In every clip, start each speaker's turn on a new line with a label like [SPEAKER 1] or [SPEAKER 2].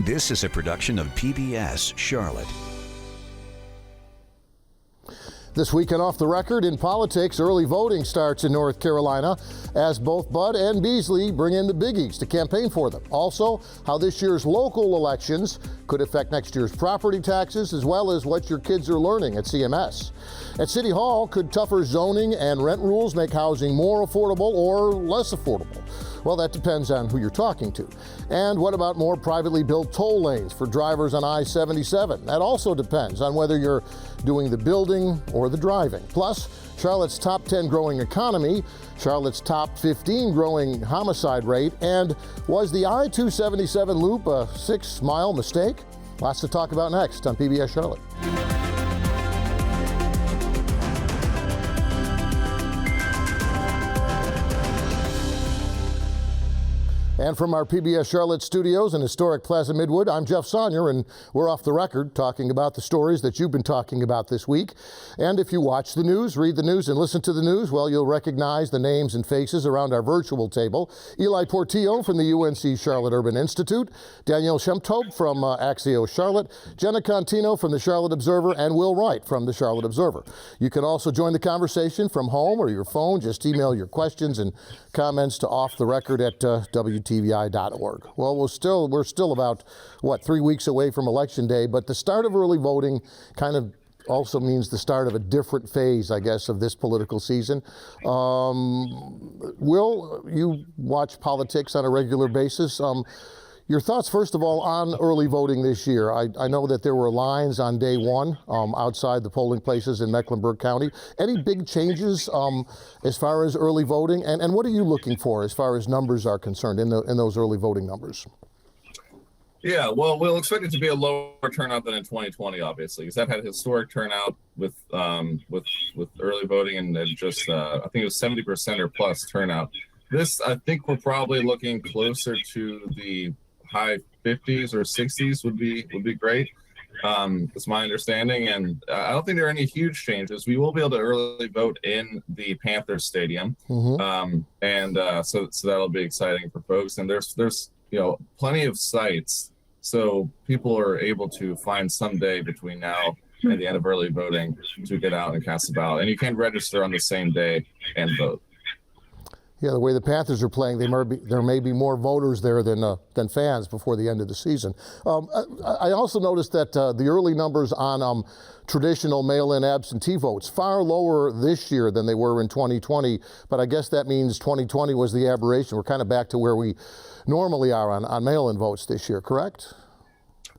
[SPEAKER 1] This is a production of PBS Charlotte.
[SPEAKER 2] This weekend Off the Record in politics, early voting starts in North Carolina as both Budd and Beasley bring in the biggies to campaign for them. Also, how this year's local elections could affect next year's property taxes, as well as what your kids are learning at CMS. At City Hall, could tougher zoning and rent rules make housing more affordable or less affordable? Well, that depends on who you're talking to. And what about more privately built toll lanes for drivers on I-77? That also depends on whether you're doing the building or the driving. Plus, Charlotte's top 10 growing economy, Charlotte's top 15 growing homicide rate, and was the I-277 loop a 6-mile mistake? Lots to talk about next on PBS Charlotte. And from our PBS Charlotte studios in historic Plaza Midwood, I'm Jeff Sonnier, and we're off the record talking about the stories that you've been talking about this week. And if you watch the news, read the news, and listen to the news, well, you'll recognize the names and faces around our virtual table. Eli Portillo from the UNC Charlotte Urban Institute, Danielle Shemtob from Axios Charlotte, Jenna Contino from the Charlotte Observer, and Will Wright from the Charlotte Observer. You can also join the conversation from home or your phone. Just email your questions and comments to offtherecord at WTVI.org. Well, we're still about, 3 weeks away from Election Day, but the start of early voting kind of also means the start of a different phase, I guess, of this political season. Will, you watch politics on a regular basis. Your thoughts, first of all, on early voting this year. I know that there were lines on day one outside the polling places in Mecklenburg County. Any big changes as far as early voting? And what are you looking for as far as numbers are concerned in those early voting numbers?
[SPEAKER 3] Yeah, well, we'll expect it to be a lower turnout than in 2020, obviously, because that had historic turnout with early voting and just, I think it was 70% or plus turnout. This, I think we're probably looking closer to the high 50s or 60s would be great. That's my understanding, and I don't think there are any huge changes. We will be able to early vote in the Panthers Stadium, and so that'll be exciting for folks. And there's plenty of sites, so people are able to find some day between now and the end of early voting to get out and cast a ballot. And you can register on the same day and vote.
[SPEAKER 2] Yeah, the way the Panthers are playing, there may be more voters there than fans before the end of the season. I also noticed that the early numbers on traditional mail-in absentee votes far lower this year than they were in 2020. But I guess that means 2020 was the aberration. We're kind of back to where we normally are on mail-in votes this year, correct?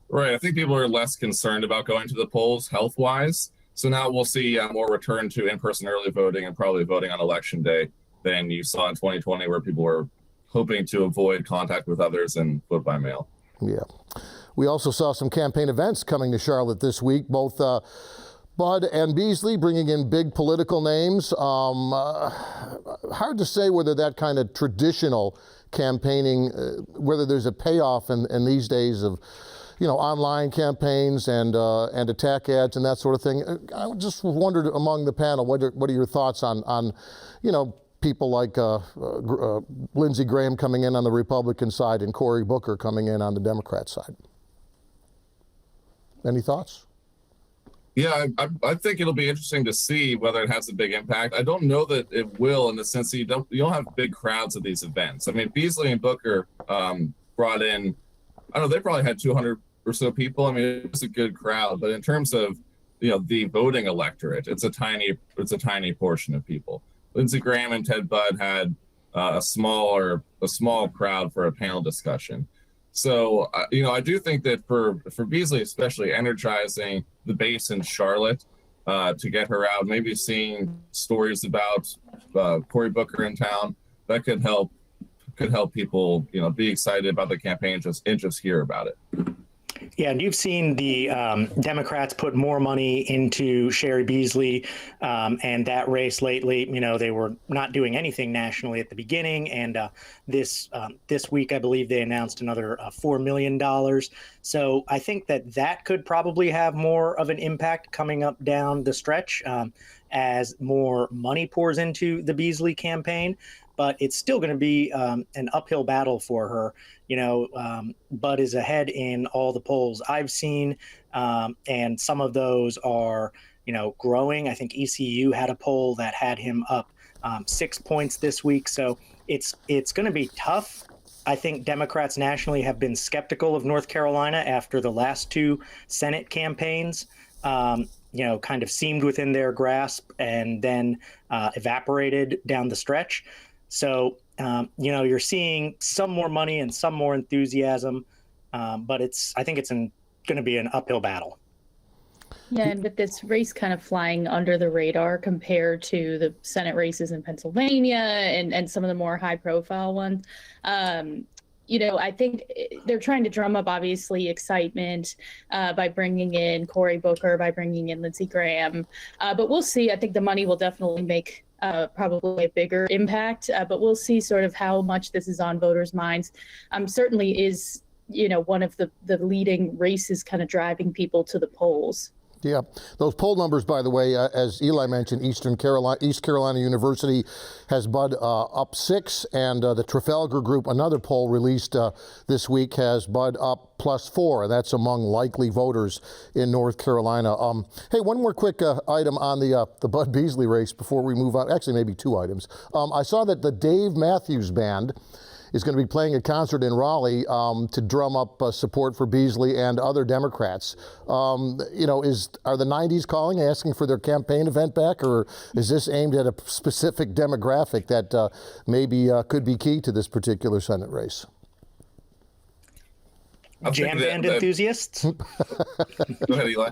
[SPEAKER 3] Right. I think people are less concerned about going to the polls health-wise. So now we'll see more return to in-person early voting and probably voting on Election Day than you saw in 2020, where people were hoping to avoid contact with others and vote by mail. Yeah.
[SPEAKER 2] We also saw some campaign events coming to Charlotte this week, both Budd and Beasley bringing in big political names. Hard to say whether that kind of traditional campaigning, whether there's a payoff in these days of online campaigns and attack ads and that sort of thing. I just wondered among the panel, what are your thoughts on people like Lindsey Graham coming in on the Republican side and Cory Booker coming in on the Democrat side? Any thoughts?
[SPEAKER 3] Yeah, I think it'll be interesting to see whether it has a big impact. I don't know that it will, in the sense that you don't have big crowds at these events. I mean, Beasley and Booker brought in, I don't know, they probably had 200 or so people. I mean, it was a good crowd, but in terms of the voting electorate, it's a tiny portion of people. Lindsey Graham and Ted Budd had a small crowd for a panel discussion. So, I do think that for Beasley, especially, energizing the base in Charlotte to get her out, maybe seeing stories about Cory Booker in town, that could help people, be excited about the campaign and just hear about it.
[SPEAKER 4] Yeah, and you've seen the Democrats put more money into Sherry Beasley and that race lately. They were not doing anything nationally at the beginning, and this week, I believe they announced another $4 million. So I think that could probably have more of an impact coming up down the stretch as more money pours into the Beasley campaign. but it's still going to be an uphill battle for her. Budd is ahead in all the polls I've seen, and some of those are, growing. I think ECU had a poll that had him up 6 points this week. So it's going to be tough. I think Democrats nationally have been skeptical of North Carolina after the last two Senate campaigns, kind of seemed within their grasp and then evaporated down the stretch. So, you're seeing some more money and some more enthusiasm, but I think it's going to be an uphill battle.
[SPEAKER 5] Yeah, and with this race kind of flying under the radar compared to the Senate races in Pennsylvania and some of the more high-profile ones, I think they're trying to drum up, obviously, excitement by bringing in Cory Booker, by bringing in Lindsey Graham. But we'll see. I think the money will definitely make probably a bigger impact, but we'll see sort of how much this is on voters' minds. Certainly is, one of the leading races kind of driving people to the polls.
[SPEAKER 2] Yeah, those poll numbers, by the way, as Eli mentioned, East Carolina University has Budd up 6, and the Trafalgar Group, another poll released this week, has Budd up +4. That's among likely voters in North Carolina. Hey, one more quick item on the Budd Beasley race before we move on. Actually, maybe 2 items. I saw that the Dave Matthews Band is going to be playing a concert in Raleigh to drum up support for Beasley and other Democrats. Are the 90s calling, asking for their campaign event back, or is this aimed at a specific demographic that maybe could be key to this particular Senate race?
[SPEAKER 4] Jam band enthusiasts?
[SPEAKER 3] Go ahead, Eli.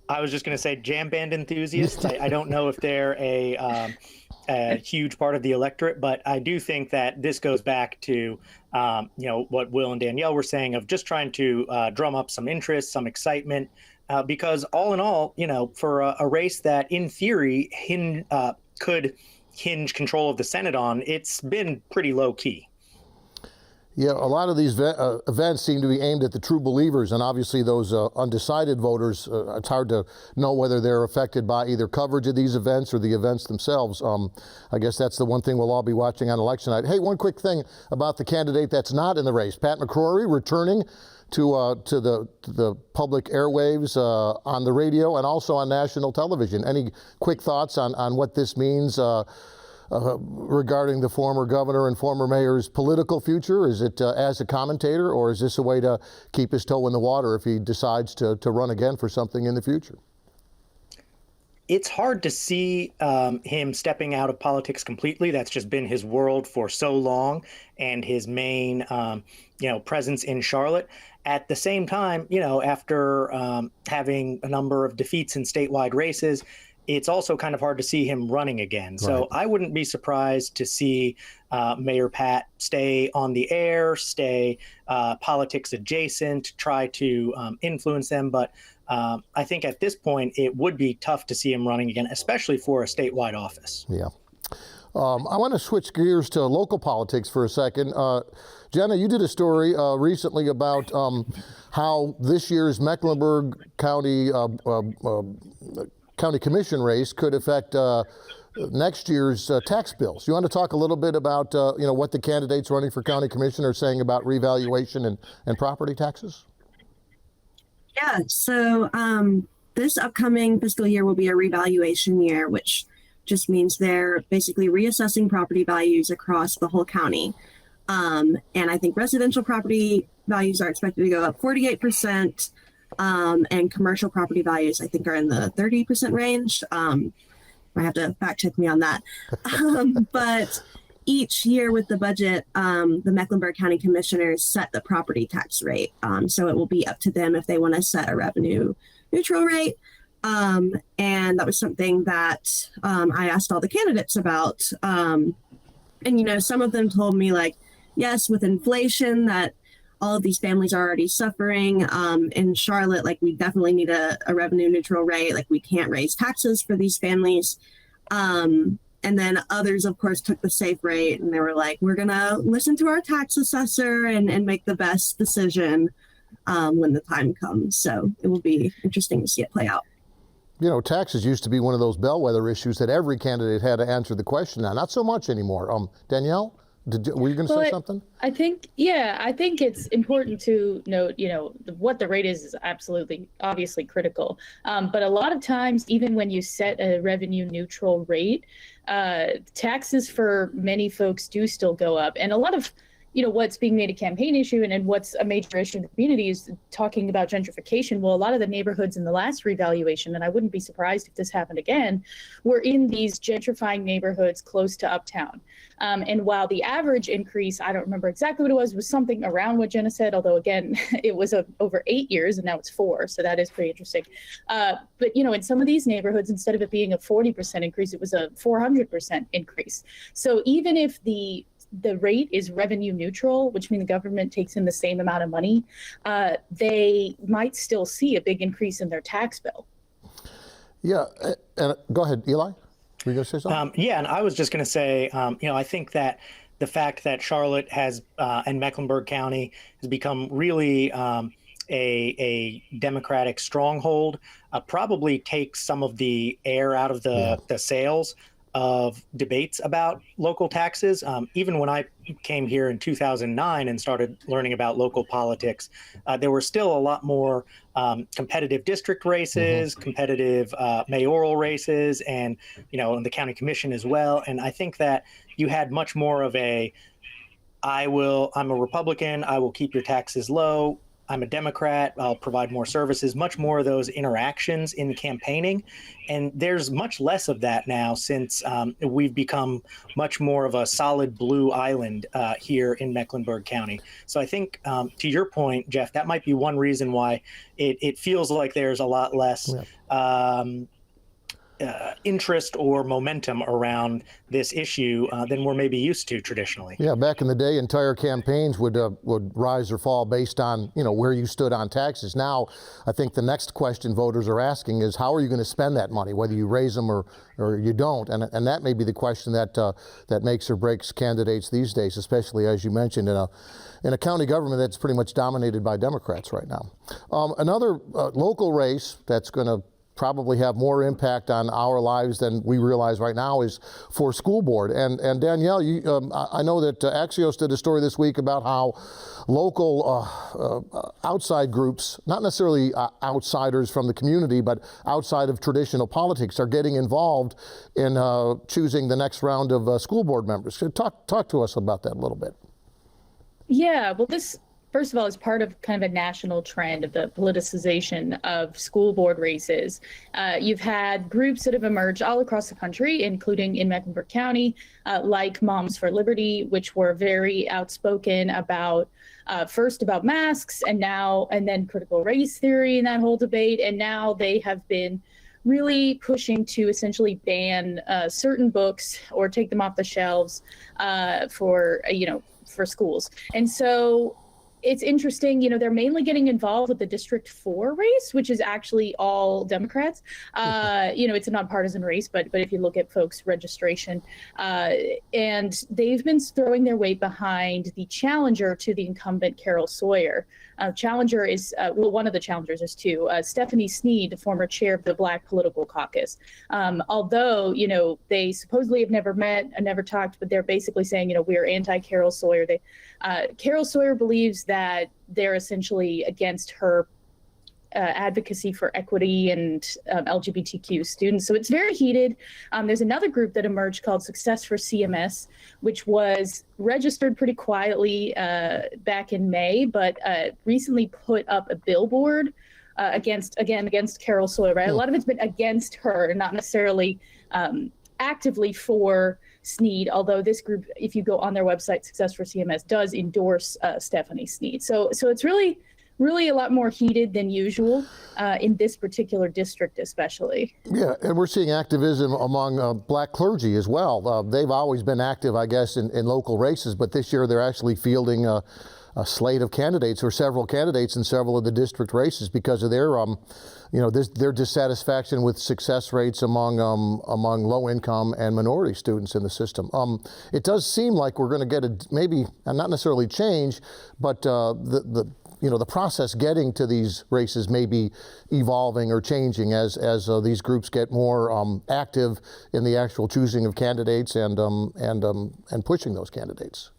[SPEAKER 4] I was just going to say jam band enthusiasts. I don't know if they're a huge part of the electorate, but I do think that this goes back to, what Will and Danielle were saying of just trying to drum up some interest, some excitement, because all in all, for a race that in theory could hinge control of the Senate on, it's been pretty low key.
[SPEAKER 2] Yeah, a lot of these events seem to be aimed at the true believers, and obviously those undecided voters, it's hard to know whether they're affected by either coverage of these events or the events themselves. I guess that's the one thing we'll all be watching on election night. Hey, one quick thing about the candidate that's not in the race. Pat McCrory returning to the public airwaves on the radio and also on national television. Any quick thoughts on what this means regarding the former governor and former mayor's political future? Is it as a commentator, or is this a way to keep his toe in the water if he decides to run again for something in the future?
[SPEAKER 4] It's hard to see him stepping out of politics completely. That's just been his world for so long, and his main, presence in Charlotte. At the same time, after having a number of defeats in statewide races, it's also kind of hard to see him running again. Right. So I wouldn't be surprised to see Mayor Pat stay on the air, stay politics adjacent, try to influence them. But I think at this point, it would be tough to see him running again, especially for a statewide office. Yeah.
[SPEAKER 2] I want to switch gears to local politics for a second. Jenna, you did a story recently about how this year's Mecklenburg County County Commission race could affect next year's tax bills. You want to talk a little bit about what the candidates running for County Commission are saying about revaluation and property taxes?
[SPEAKER 6] Yeah, so this upcoming fiscal year will be a revaluation year, which just means they're basically reassessing property values across the whole county. And I think residential property values are expected to go up 48%. And commercial property values, I think, are in the 30% range. I have to fact check me on that. But each year with the budget, the Mecklenburg County Commissioners set the property tax rate. So it will be up to them if they want to set a revenue neutral rate. And that was something that I asked all the candidates about. And, some of them told me, yes, with inflation, that all of these families are already suffering. In Charlotte, we definitely need a revenue neutral rate. We can't raise taxes for these families. And then others, of course, took the safe rate, and they were like, we're going to listen to our tax assessor and make the best decision when the time comes. So it will be interesting to see it play out.
[SPEAKER 2] You know, taxes used to be one of those bellwether issues that every candidate had to answer the question on. Not so much anymore. Danielle, were you going to say something?
[SPEAKER 5] I think it's important to note, what the rate is absolutely, obviously critical. But a lot of times, even when you set a revenue neutral rate, taxes for many folks do still go up. And a lot of what's being made a campaign issue and what's a major issue in the community is talking about gentrification. Well, a lot of the neighborhoods in the last revaluation, and I wouldn't be surprised if this happened again, were in these gentrifying neighborhoods close to uptown. And while the average increase, I don't remember exactly what it was something around what Jenna said, although again, it was over 8 years and now it's 4. So that is pretty interesting. But in some of these neighborhoods, instead of it being a 40% increase, it was a 400% increase. So even if the rate is revenue neutral, which means the government takes in the same amount of money, they might still see a big increase in their tax bill.
[SPEAKER 2] Yeah, and go ahead, Eli. Were you going to say something?
[SPEAKER 4] Yeah, and I was just going to say, I think that the fact that Charlotte has and Mecklenburg County has become really a Democratic stronghold probably takes some of the air out of the sails of debates about local taxes. Even when I came here in 2009 and started learning about local politics, there were still a lot more competitive district races, competitive mayoral races, and the county commission as well. And I think that you had much more of I'm a Republican, I will keep your taxes low. I'm a Democrat, I'll provide more services, much more of those interactions in campaigning. And there's much less of that now since we've become much more of a solid blue island here in Mecklenburg County. So I think to your point, Jeff, that might be one reason why it feels like there's a lot less interest or momentum around this issue than we're maybe used to traditionally.
[SPEAKER 2] Yeah, back in the day, entire campaigns would rise or fall based on where you stood on taxes. Now, I think the next question voters are asking is how are you going to spend that money, whether you raise them or you don't, and that may be the question that makes or breaks candidates these days, especially as you mentioned in a county government that's pretty much dominated by Democrats right now. Another local race that's going to probably have more impact on our lives than we realize right now is for school board. And Danielle, I know that Axios did a story this week about how local outside groups, not necessarily outsiders from the community, but outside of traditional politics, are getting involved in choosing the next round of school board members. So talk to us about that a little bit.
[SPEAKER 5] Yeah, well, this, first of all, is part of kind of a national trend of the politicization of school board races. You've had groups that have emerged all across the country, including in Mecklenburg County, like Moms for Liberty, which were very outspoken about first about masks and then critical race theory and that whole debate. And now they have been really pushing to essentially ban certain books or take them off the shelves for schools. And so it's interesting, they're mainly getting involved with the District 4 race, which is actually all Democrats. It's a nonpartisan race, but if you look at folks' registration, and they've been throwing their weight behind the challenger to the incumbent Carol Sawyer. Challenger is, one of the challengers is two, Stephanie Snead, the former chair of the Black Political Caucus. Although, they supposedly have never met and never talked, but they're basically saying, we're anti-Carol Sawyer. Carol Sawyer believes that they're essentially against her advocacy for equity and LGBTQ students. So it's very heated. There's another group that emerged called Success for CMS, which was registered pretty quietly back in May, but recently put up a billboard against Carol Sawyer, right? A lot of it's been against her, not necessarily actively for Snead, although this group, if you go on their website, Success for CMS, does endorse Stephanie Snead. So it's really a lot more heated than usual in this particular district, especially. Yeah,
[SPEAKER 2] and we're seeing activism among black clergy as well. They've always been active, I guess, in local races, but this year they're actually fielding a slate of candidates or several candidates in several of the district races because of their their dissatisfaction with success rates among low income and minority students in the system. It does seem like we're going to get maybe not necessarily change, but the the process getting to these races may be evolving or changing as these groups get more active in the actual choosing of candidates and pushing those candidates.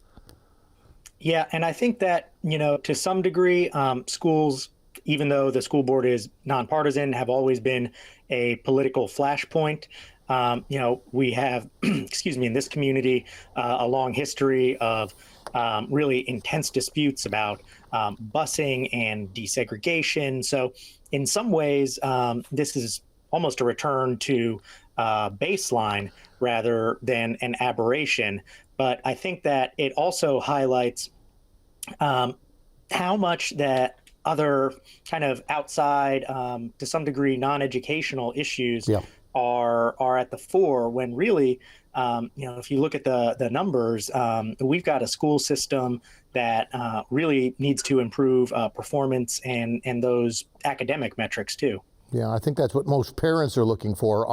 [SPEAKER 4] Yeah, and I think that, to some degree, schools, even though the school board is nonpartisan, have always been a political flashpoint. We have, in this community, a long history of really intense disputes about busing and desegregation. So in some ways, this is almost a return to baseline rather than an aberration. But I think that it also highlights how much that other kind of outside, to some degree, non-educational issues are at the fore, when really, if you look at the numbers, we've got a school system that really needs to improve performance and those academic metrics too.
[SPEAKER 2] Yeah, I think that's what most parents are looking for.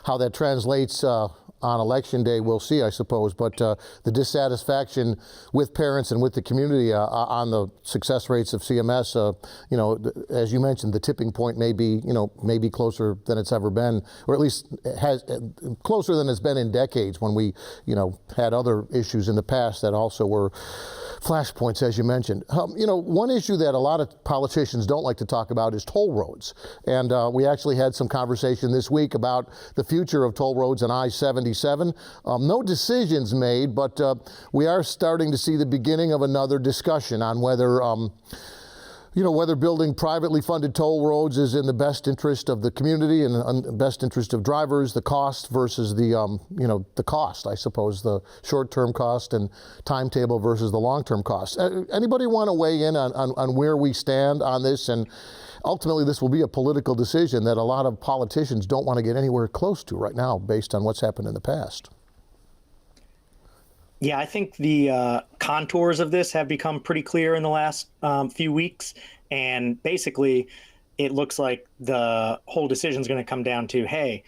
[SPEAKER 2] How that translates on election day, we'll see, I suppose. But the dissatisfaction with parents and with the community on the success rates of CMS, as you mentioned, the tipping point may be closer than it's ever been, or at least has closer than it's been in decades, when we, had other issues in the past that also were flashpoints, as you mentioned. One issue that a lot of politicians don't like to talk about is toll roads. And we actually had some conversation this week about the future of toll roads on I-77. No decisions made, but we are starting to see the beginning of another discussion on whether whether building privately funded toll roads is in the best interest of the community and the best interest of drivers, the cost versus the cost, I suppose, the short-term cost and timetable versus the long-term cost. Anybody want to weigh in on where we stand on this? And ultimately, this will be a political decision that a lot of politicians don't want to get anywhere close to right now, based on what's happened in the past.
[SPEAKER 4] Yeah, I think the contours of this have become pretty clear in the last few weeks. And basically, it looks like the whole decision is going to come down to, hey,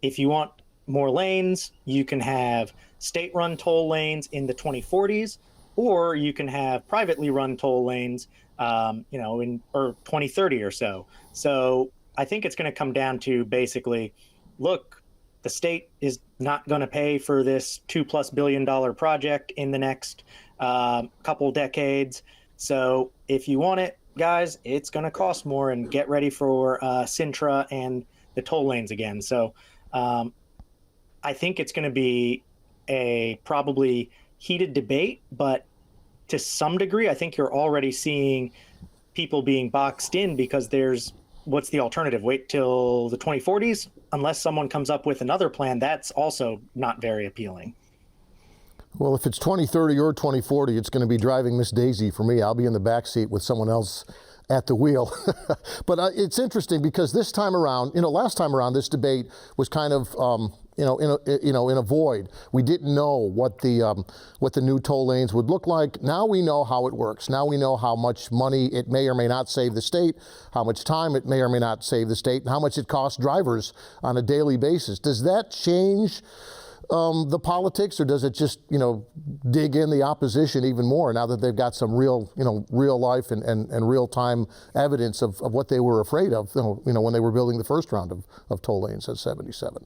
[SPEAKER 4] if you want more lanes, you can have state-run toll lanes in the 2040s, or you can have privately run toll lanes, in 2030 or so. So I think it's going to come down to basically, look, the state is not going to pay for this $2+ billion project in the next couple decades. So if you want it, guys, it's going to cost more, and get ready for Sintra and the toll lanes again. So I think it's going to be a probably heated debate, but to some degree, I think you're already seeing people being boxed in, because what's the alternative? Wait till the 2040s? Unless someone comes up with another plan, that's also not very appealing.
[SPEAKER 2] Well, if it's 2030 or 2040, it's going to be driving Miss Daisy for me. I'll be in the back seat with someone else at the wheel. But it's interesting because this time around, last time around, this debate was kind of, in a void. We didn't know what the new toll lanes would look like. Now we know how it works. Now we know how much money it may or may not save the state, how much time it may or may not save the state, and how much it costs drivers on a daily basis. Does that change the politics, or does it just, dig in the opposition even more now that they've got some real life and real time evidence of what they were afraid of, when they were building the first round of toll lanes at 77?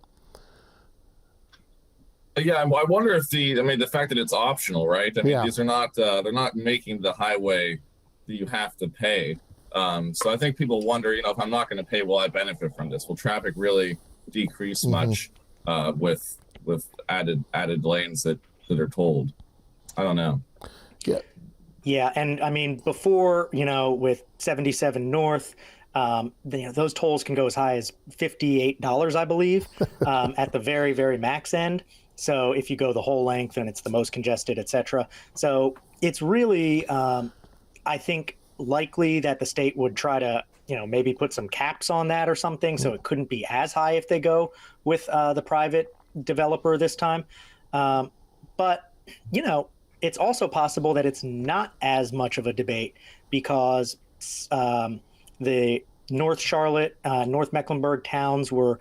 [SPEAKER 3] Yeah, I wonder if the fact that it's optional, right? These are not, they're not making the highway that you have to pay. So I think people wonder, if I'm not going to pay, will I benefit from this? Will traffic really decrease much with added lanes that are tolled? I don't know.
[SPEAKER 4] Yeah, and before, with 77 North, those tolls can go as high as $58, I believe, at the very, very max end. So if you go the whole length, and it's the most congested, et cetera. So it's really, I think, likely that the state would try to, maybe put some caps on that or something, so it couldn't be as high if they go with the private developer this time. But, it's also possible that it's not as much of a debate, because the North Charlotte, North Mecklenburg towns were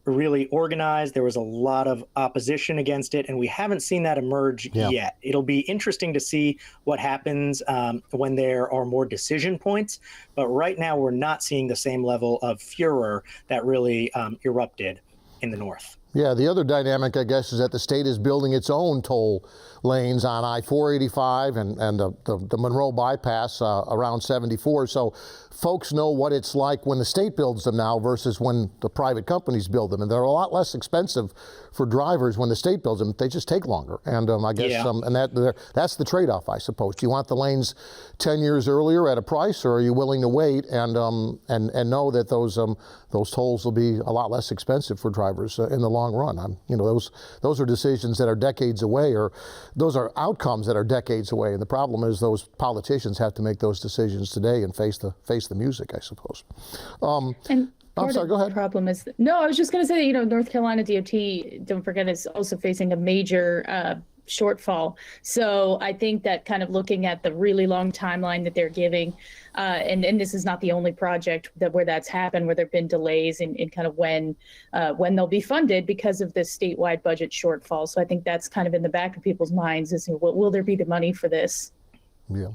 [SPEAKER 4] really organized. There was a lot of opposition against it, and we haven't seen that emerge yet. It'll be interesting to see what happens when there are more decision points. But right now, we're not seeing the same level of furor that really erupted in the north.
[SPEAKER 2] Yeah, the other dynamic, I guess, is that the state is building its own toll lanes on I-485 and the Monroe bypass around 74. So folks know what it's like when the state builds them now versus when the private companies build them. And they're a lot less expensive for drivers when the state builds them. They just take longer. And I guess that's the trade-off, I suppose. Do you want the lanes 10 years earlier at a price, or are you willing to wait and know that those tolls will be a lot less expensive for drivers in the long run? Those are decisions that are decades away, or those are outcomes that are decades away. And the problem is those politicians have to make those decisions today and face the music, I suppose. I'm sorry, go ahead.
[SPEAKER 5] The problem is, no, I was just going to say, North Carolina DOT, don't forget, is also facing a major shortfall. So I think that kind of looking at the really long timeline that they're giving, and this is not the only project where that's happened, where there've been delays in kind of when they'll be funded because of this statewide budget shortfall. So I think that's kind of in the back of people's minds is, will there be the money for this? Yeah.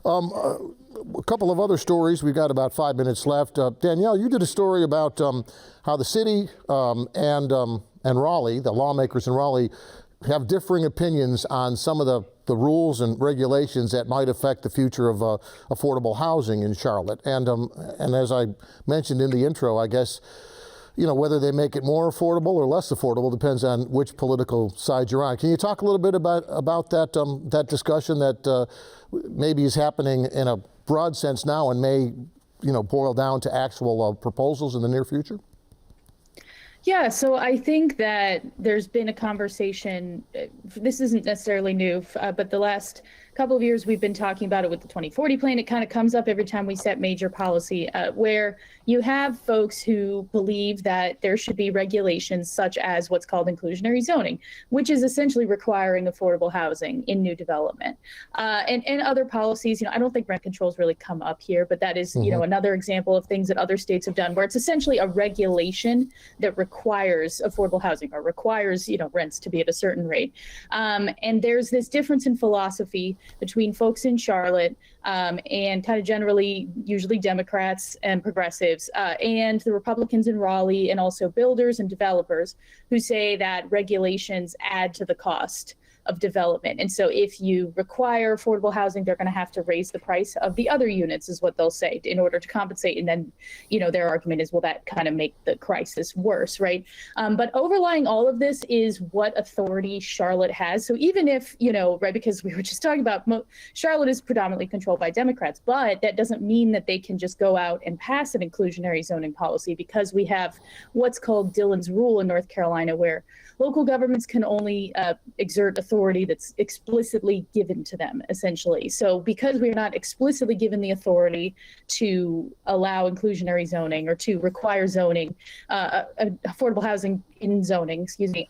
[SPEAKER 2] A couple of other stories. We've got about 5 minutes left. Danielle, you did a story about how the city and Raleigh, the lawmakers in Raleigh, have differing opinions on some of the rules and regulations that might affect the future of affordable housing in Charlotte. And as I mentioned in the intro, I guess, whether they make it more affordable or less affordable depends on which political side you're on. Can you talk a little bit about that discussion that maybe is happening in a broad sense now and may, boil down to actual proposals in the near future?
[SPEAKER 5] Yeah, so I think that there's been a conversation, this isn't necessarily new, but the last couple of years we've been talking about it with the 2040 plan. It kind of comes up every time we set major policy, where you have folks who believe that there should be regulations such as what's called inclusionary zoning, which is essentially requiring affordable housing in new development, and other policies. I don't think rent controls really come up here, but that is, another example of things that other states have done, where it's essentially a regulation that requires affordable housing or requires, rents to be at a certain rate. And there's this difference in philosophy between folks in Charlotte and kind of generally, usually Democrats and progressives, and the Republicans in Raleigh, and also builders and developers who say that regulations add to the cost of development. And so if you require affordable housing, they're going to have to raise the price of the other units, is what they'll say, in order to compensate. And then, their argument is, well, that kind of make the crisis worse, right? But overlying all of this is what authority Charlotte has. So even if, right, because we were just talking about Charlotte is predominantly controlled by Democrats, but that doesn't mean that they can just go out and pass an inclusionary zoning policy, because we have what's called Dillon's Rule in North Carolina, where local governments can only exert authority that's explicitly given to them, essentially. So because we're not explicitly given the authority to allow inclusionary zoning or to require zoning, affordable housing in zoning, we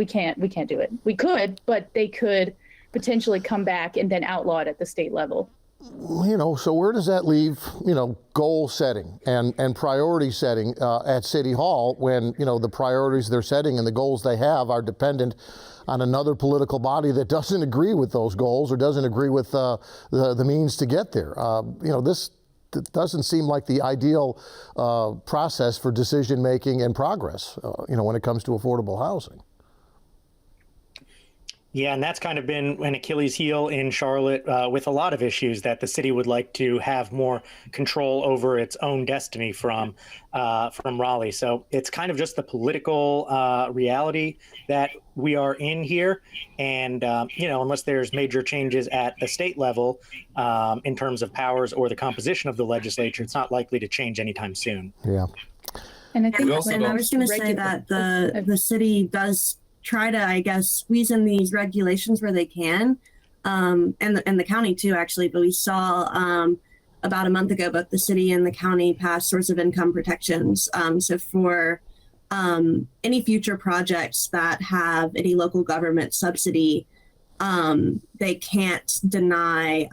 [SPEAKER 5] can't do it. We could, but they could potentially come back and then outlaw it at the state level.
[SPEAKER 2] So where does that leave, goal setting and priority setting at City Hall when, the priorities they're setting and the goals they have are dependent on another political body that doesn't agree with those goals or doesn't agree with the means to get there? This doesn't seem like the ideal process for decision making and progress, when it comes to affordable housing.
[SPEAKER 4] Yeah, and that's kind of been an Achilles heel in Charlotte with a lot of issues, that the city would like to have more control over its own destiny from Raleigh. So it's kind of just the political reality that we are in here. And, unless there's major changes at the state level in terms of powers or the composition of the legislature, it's not likely to change anytime soon.
[SPEAKER 2] Yeah.
[SPEAKER 5] And I think
[SPEAKER 6] I was going to say that the city does try to, I guess, squeeze in these regulations where they can, and the county too, actually. But we saw about a month ago, both the city and the county passed source of income protections. So for any future projects that have any local government subsidy, they can't deny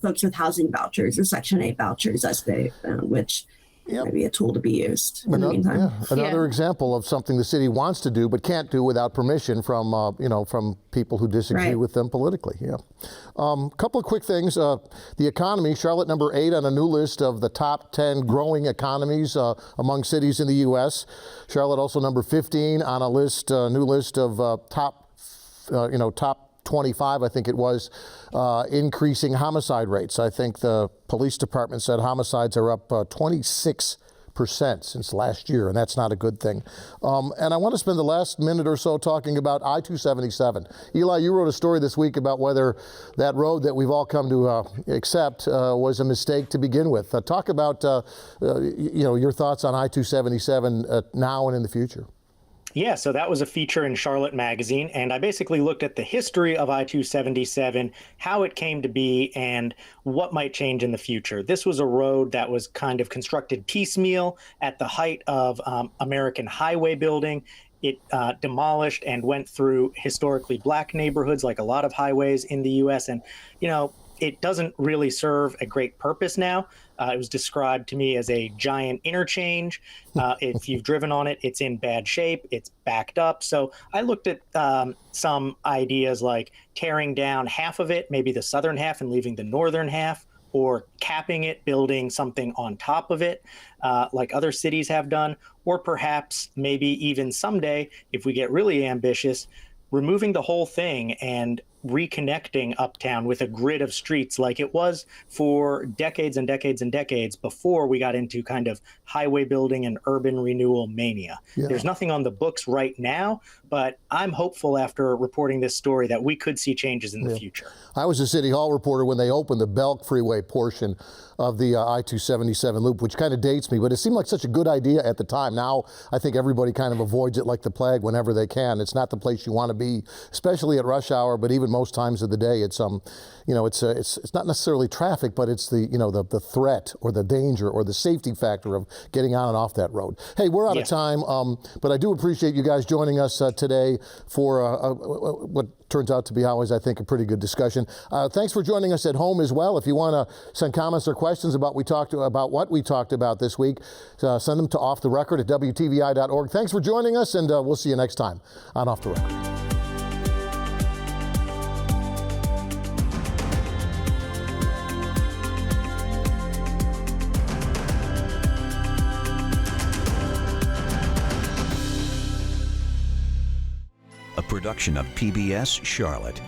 [SPEAKER 6] folks with housing vouchers or Section 8 vouchers, as they found, which maybe a tool to be used in the meantime.
[SPEAKER 2] Another example of something the city wants to do but can't do without permission from from people who disagree with them politically. Couple of quick things. The economy, Charlotte number 8 on a new list of the top 10 growing economies among cities in the U.S. Charlotte also number 15 on a list, new list of top 25, I think it was, increasing homicide rates. I think the police department said homicides are up 26% since last year, and that's not a good thing. And I want to spend the last minute or so talking about I-277. Eli, you wrote a story this week about whether that road that we've all come to accept was a mistake to begin with. Talk about your thoughts on I-277 now and in the future.
[SPEAKER 4] Yeah, so that was a feature in Charlotte Magazine, and I basically looked at the history of I-277, how it came to be, and what might change in the future. This was a road that was kind of constructed piecemeal at the height of American highway building. It demolished and went through historically black neighborhoods like a lot of highways in the U.S., and, it doesn't really serve a great purpose now. It was described to me as a giant interchange. If you've driven on it, it's in bad shape. It's backed up. So I looked at some ideas like tearing down half of it, maybe the southern half, and leaving the northern half, or capping it, building something on top of it, like other cities have done, or perhaps maybe even someday, if we get really ambitious, removing the whole thing and reconnecting Uptown with a grid of streets like it was for decades and decades and decades before we got into kind of highway building and urban renewal mania. There's nothing on the books right now, but I'm hopeful after reporting this story that we could see changes in the future.
[SPEAKER 2] I was a City Hall reporter when they opened the Belk Freeway portion of the I-277 loop, which kind of dates me, but it seemed like such a good idea at the time. Now I think everybody kind of avoids it like the plague whenever they can. It's not the place you want to be, especially at rush hour, but even most times of the day. It's it's not necessarily traffic, but it's the threat or the danger or the safety factor of getting on and off that road. Hey, we're out of time, but I do appreciate you guys joining us today for what turns out to be always, I think, a pretty good discussion. Thanks for joining us at home as well. If you want to send comments or questions about what we talked about this week, send them to offtherecord@WTVI.org. Thanks for joining us, and we'll see you next time on Off the Record.
[SPEAKER 1] A production of PBS Charlotte.